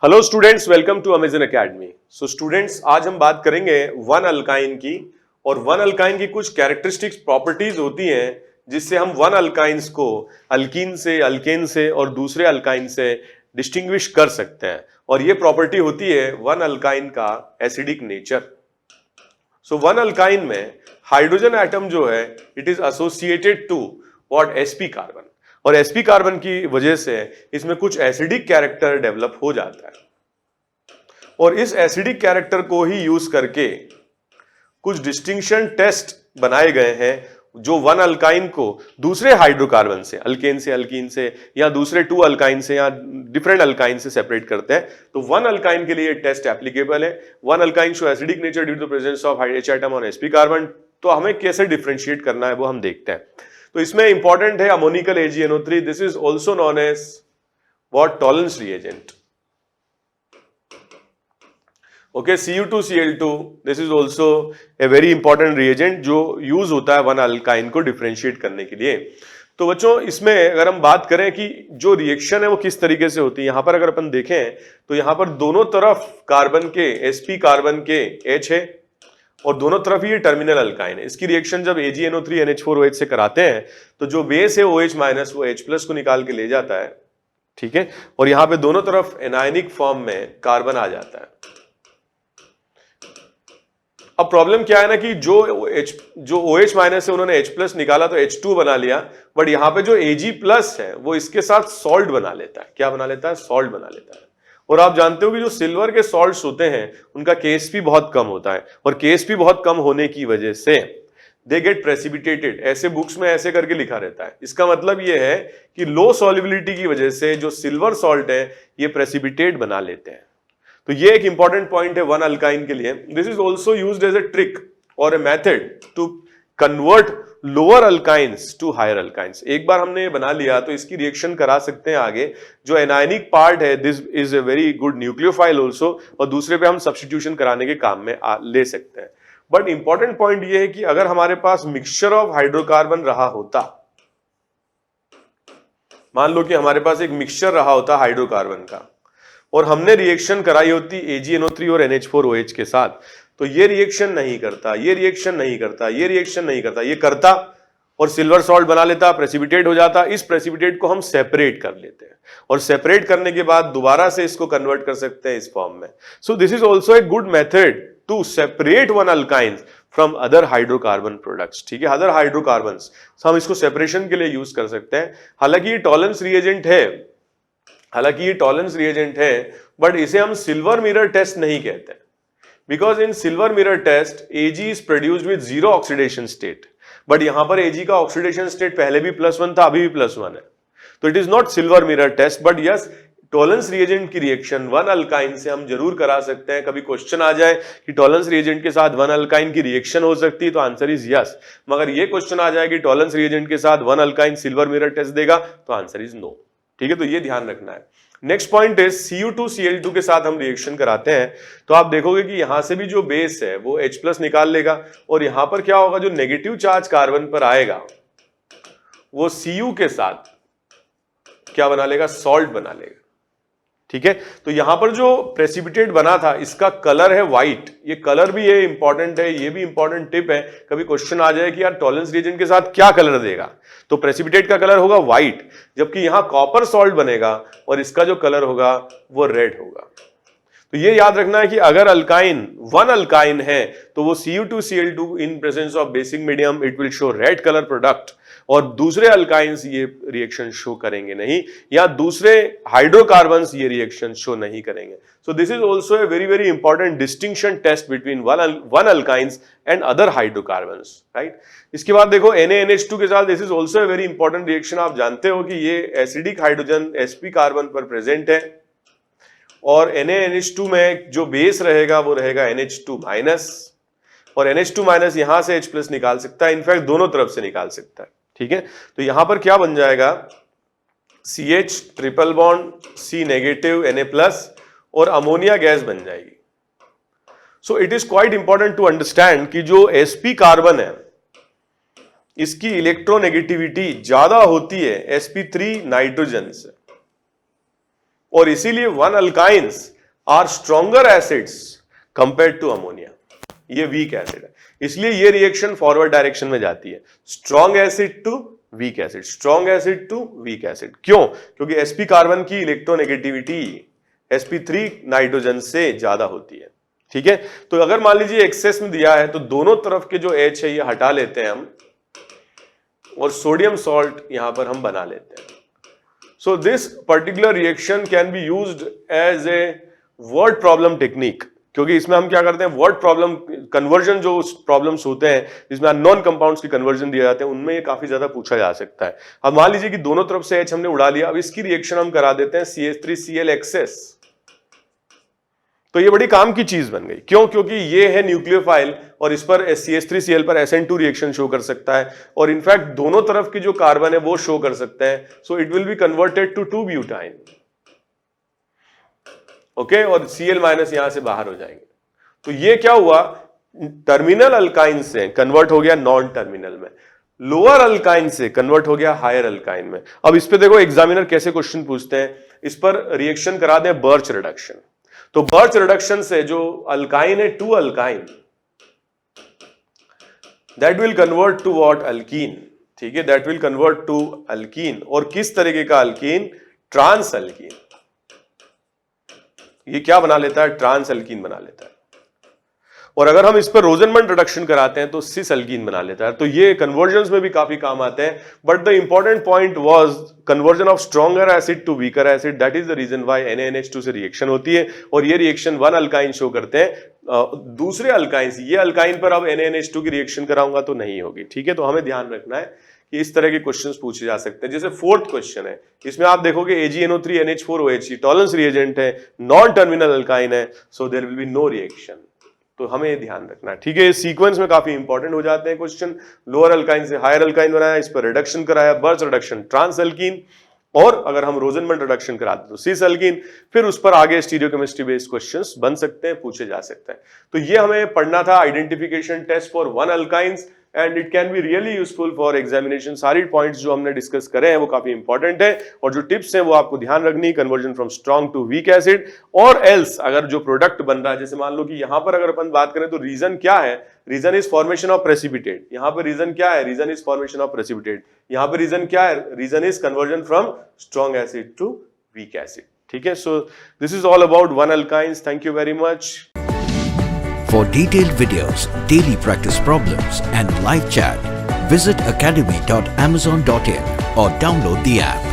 Hello students, welcome to Amazon academy. So students, आज हम बात करेंगे वन अल्काइन की। और वन अल्काइन की कुछ कैरेक्टरिस्टिक्स प्रॉपर्टीज होती हैं जिससे हम वन अल्काइंस को अल्कीन से, अल्केन से और दूसरे अल्काइन से डिस्टिंग्विश कर सकते हैं। और ये प्रॉपर्टी होती है वन अल्काइन का acidic nature. So one alkyne में हाइड्रोजन एटम जो है it is associated to what, sp carbon. और sp कार्बन की वजह से इसमें कुछ एसिडिक कैरेक्टर डेवलप हो जाता है। और इस एसिडिक कैरेक्टर को ही यूज करके कुछ डिस्टिंक्शन टेस्ट बनाए गए हैं जो वन अल्काइन को दूसरे हाइड्रोकार्बन से, अल्केन से, अल्कीन से या दूसरे टू अल्काइन से या डिफरेंट अल्काइन से सेपरेट करते हैं। तो वन अल्काइन के लिए टेस्ट एप्लीकेबल है। One alkyne show acidic nature due to presence of H atom on sp carbon. तो हमें कैसे डिफरेंशिएट करना है वो हम देखते हैं। तो इसमें इंपॉर्टेंट है ammoniacal AgNO3। This is also known as what, Tollens reagent. Okay, Cu2Cl2 this is also a very important reagent जो यूज होता है वन अल्काइन को डिफरेंशिएट करने के लिए। तो बच्चों, इसमें अगर हम बात करें कि जो रिएक्शन है वो किस तरीके से होती है, यहां पर अगर अपन देखें तो यहां पर दोनों तरफ कार्बन के, sp कार्बन के H है और दोनों तरफ ये टर्मिनल अल्काइन है। इसकी रिएक्शन जब AgNO3 NH4OH से कराते हैं तो जो बेस है OH माइनस वो H+ को निकाल के ले जाता है, ठीक है। और यहां पे दोनों तरफ एनायनिक फॉर्म में कार्बन आ जाता है। अब प्रॉब्लम क्या है ना कि जो OH माइनस से उन्होंने H+ निकाला तो H2 बना लिया, बट यहां पे जो Ag+ है वो इसके साथ सॉल्ट बना लेता है। क्या बना लेता है? सॉल्ट बना लेता है। और आप जानते हो कि जो सिल्वर के सॉल्ट्स होते हैं उनका Ksp बहुत कम होता है, और Ksp बहुत कम होने की वजह से दे गेट प्रेसिपिटेटेड। ऐसे बुक्स में ऐसे करके लिखा रहता है। इसका मतलब ये है कि लो सॉल्युबिलिटी की वजह से जो सिल्वर सॉल्ट है ये प्रेसिपिटेट बना लेते हैं। तो ये एक इंपॉर्टेंट पॉइंट है वन अल्काइन के लिए। This is also used as a trick और a method to convert lower alkynes to higher alkynes. एक बार हमने ये बना लिया तो इसकी रिएक्शन करा सकते हैं आगे। जो एनायनिक पार्ट है this is a very good nucleophile also, और दूसरे पे हम सब्स्टिट्यूशन कराने के काम में ले सकते हैं। बट इंपॉर्टेंट पॉइंट ये है कि अगर हमारे पास मिक्सचर ऑफ हाइड्रोकार्बन रहा होता, मान लो कि हमारे पास एक मिक्सचर रहा होता हाइड्रोकार्बन का और हमने रिएक्शन कराई होती AgNO3 और NH4OH के साथ, तो ये रिएक्शन नहीं करता, ये रिएक्शन नहीं करता, ये रिएक्शन नहीं करता, ये करता और सिल्वर सॉल्ट बना लेता, प्रेसिपिटेट हो जाता। इस प्रेसिपिटेट को हम सेपरेट कर लेते हैं और सेपरेट करने के बाद दोबारा से इसको कन्वर्ट कर सकते हैं इस फॉर्म में। So this is also a good method to separate one alkyne from other hydrocarbon products, ठीक है, अदर हाइड्रोकार्बन्स। हम इसको सेपरेशन के लिए यूज कर सकते हैं। हालांकि ये टॉलेंस रिएजेंट है, बट इसे हम सिल्वर मिरर टेस्ट नहीं कहते, because in silver mirror test Ag is produced with 0 oxidation state. But यहां पर Ag का ऑक्सीडेशन स्टेट पहले भी +1 था, अभी भी +1 है। तो it is not silver mirror test, but yes, Tollens reagent की रिएक्शन वन अल्काइन से हम जरूर करा सकते हैं। कभी क्वेश्चन आ जाए कि टॉलेंस रिएजेंट के साथ वन अल्काइन की रिएक्शन हो सकती है, तो आंसर इज यस। मगर ये क्वेश्चन आ जाए कि टॉलेंस रिएजेंट के साथ one alkyne silver mirror test देगा, तो आंसर इज नो, ठीक है। तो ये ध्यान रखना है। नेक्स्ट पॉइंट है Cu2Cl2 के साथ हम रिएक्शन कराते हैं तो आप देखोगे कि यहां से भी जो बेस है वो H+ निकाल लेगा, और यहां पर क्या होगा, जो नेगेटिव चार्ज कार्बन पर आएगा वो Cu के साथ क्या बना लेगा? सॉल्ट बना लेगा, ठीक है। तो यहां पर जो प्रेसिपिटेट बना था इसका कलर है व्हाइट। ये कलर भी ये इंपॉर्टेंट है, ये भी इंपॉर्टेंट टिप है। कभी क्वेश्चन आ जाए कि यार टॉलेंस रिएजेंट के साथ क्या कलर देगा, तो प्रेसिपिटेट का कलर होगा व्हाइट, जबकि यहां कॉपर सॉल्ट बनेगा और इसका जो कलर होगा वो रेड होगा। तो ये याद रखना है कि अगर अल्काइन वन अल्काइन है तो वो Cu2Cl2 in presence of basic medium it will show red colour product, और दूसरे अल्काइंस ये रिएक्शन शो करेंगे नहीं, या दूसरे हाइड्रोकार्बन्स ये रिएक्शन शो नहीं करेंगे। So this is also a very very important distinction test between one alkynes and other hydrocarbons, right. इसके बाद देखो NaNH2 के साथ this is also a very important reaction. आप जानते हो कि ये एसिडिक हाइड्रोजन sp कार्बन पर प्रेजेंट है, और NaNH2 में जो बेस रहेगा वो रहेगा NH2-, और NH2- यहां से H+ निकाल सकता है, इनफैक्ट दोनों तरफ से निकाल सकता है, ठीक है। तो यहां पर क्या बन जाएगा? CH triple bond C- Na+ और अमोनिया गैस बन जाएगी। So it is quite important to understand कि जो sp कार्बन है इसकी इलेक्ट्रोनेगेटिविटी ज्यादा होती है sp3 नाइट्रोजन से, और इसीलिए 1 alkynes are stronger acids compared to ammonia. ये वीक एसिड है, इसलिए ये रिएक्शन फॉरवर्ड डायरेक्शन में जाती है, strong acid to weak acid, strong acid to weak acid. क्यों? क्योंकि sp कार्बन की इलेक्ट्रोनेगेटिविटी sp3 नाइट्रोजन से ज्यादा होती है। ठीक है, तो अगर मान लीजिए एक्सेस में दिया है तो दोनों तरफ के जो H है ये हटा लेते हैं हम और सोडियम सॉल्ट यहां पर हम बना लेते हैं। So this particular reaction can be used as a word problem technique, क्योंकि इसमें हम क्या करते हैं, वर्ड प्रॉब्लम कन्वर्जन जो प्रॉब्लम्स होते हैं जिसमें नॉन कंपाउंड्स की कन्वर्जन दिए जाते हैं, उनमें ये काफी ज्यादा पूछा जा सकता है। अब मान लीजिए कि दोनों तरफ से H हमने उड़ा लिया, अब इसकी रिएक्शन हम करा देते हैं CH3Cl एक्सेस, तो ये बड़ी काम की चीज बन गई। क्यों? क्योंकि ये है न्यूक्लियोफाइल और इस पर CH3Cl पर SN2 रिएक्शन शो कर सकता है और इनफैक्ट दोनों तरफ की जो कार्बन है वो शो कर सकते हैं। So it will be converted to 2 butyne. Okay, और Cl माइनस यहां से बाहर हो जाएंगे। तो ये क्या हुआ, टर्मिनल अल्काइन से कन्वर्ट हो गया नॉन टर्मिनल में, लोअर अल्काइन से कन्वर्ट हो गया हायर अल्काइन में। अब इस पे देखो एग्जामिनर कैसे क्वेश्चन पूछते हैं, इस पर रिएक्शन करा दें बर्च रिडक्शन, तो बर्च रिडक्शन से जो अल्काइन है 2 alkyne, that will convert to what, alkene. ठीक है, that will convert to alkene. और किस तरीके का अल्कीन, ट्रांस अल्कीन। ये क्या बना लेता है, ट्रांस अल्कीन बना लेता है। और अगर हम इस पर रोजनमंड रिडक्शन कराते हैं तो सिस अल्कीन बना लेता है। तो ये कन्वर्जन्स में भी काफी काम आते हैं। But the important point was conversion of stronger acid to weaker acid, that is the reason why NaNH2 से रिएक्शन होती है। और ये रिएक्शन 1 अल्काइन शो करते हैं। दूसरे अल्काइन, ये अल्काइन पर अब NaNH2 की रिएक्शन कराऊंगा तो नहीं होगी। ठीक है, तो हमें ध्यान रखना है कि इस तरह के क्वेश्चंस पूछे जा सकते हैं। जैसे 4th क्वेश्चन है, इसमें आप देखोगे AgNO3NH4OH टॉलरेंस रिएजेंट है, नॉन टर्मिनल अल्काइन है, so there will be no reaction. तो हमें ध्यान रखना है। ठीक है, सीक्वेंस में काफी इंपॉर्टेंट हो जाते हैं क्वेश्चन। लोअर अल्काइन से हायर अल्काइन बनाया, इस पर रिडक्शन कराया, बर्च रिडक्शन ट्रांस अल्कीन, और अगर हम रोजनमंड रिडक्शन कराते तो सिस अल्कीन, फिर उस पर आगे स्टीरियोकेमिस्ट्री बेस्ड क्वेश्चंस बन सकते हैं, पूछे जा सकते हैं। तो ये हमें पढ़ना था, identification test for 1 alkynes, and it can be really useful for examination. सारी पॉइंट्स जो हमने डिस्कस करे हैं वो काफी इंपॉर्टेंट है, और जो टिप्स हैं वो आपको ध्यान रखनी, conversion from strong to weak acid. और एल्स अगर जो प्रोडक्ट बन रहा है, जैसे मान लो कि यहां पर अगर अपन बात करें तो रीजन क्या है, reason is formation of precipitate. यहां पर रीजन क्या है, reason is formation of precipitate. यहां पर रीजन क्या है, reason is conversion from strong acid to weak acid. ठीक है, so this is all about 1 alkynes. Thank you very much. For detailed videos, daily practice problems and live chat, visit academy.amazon.in or download the app.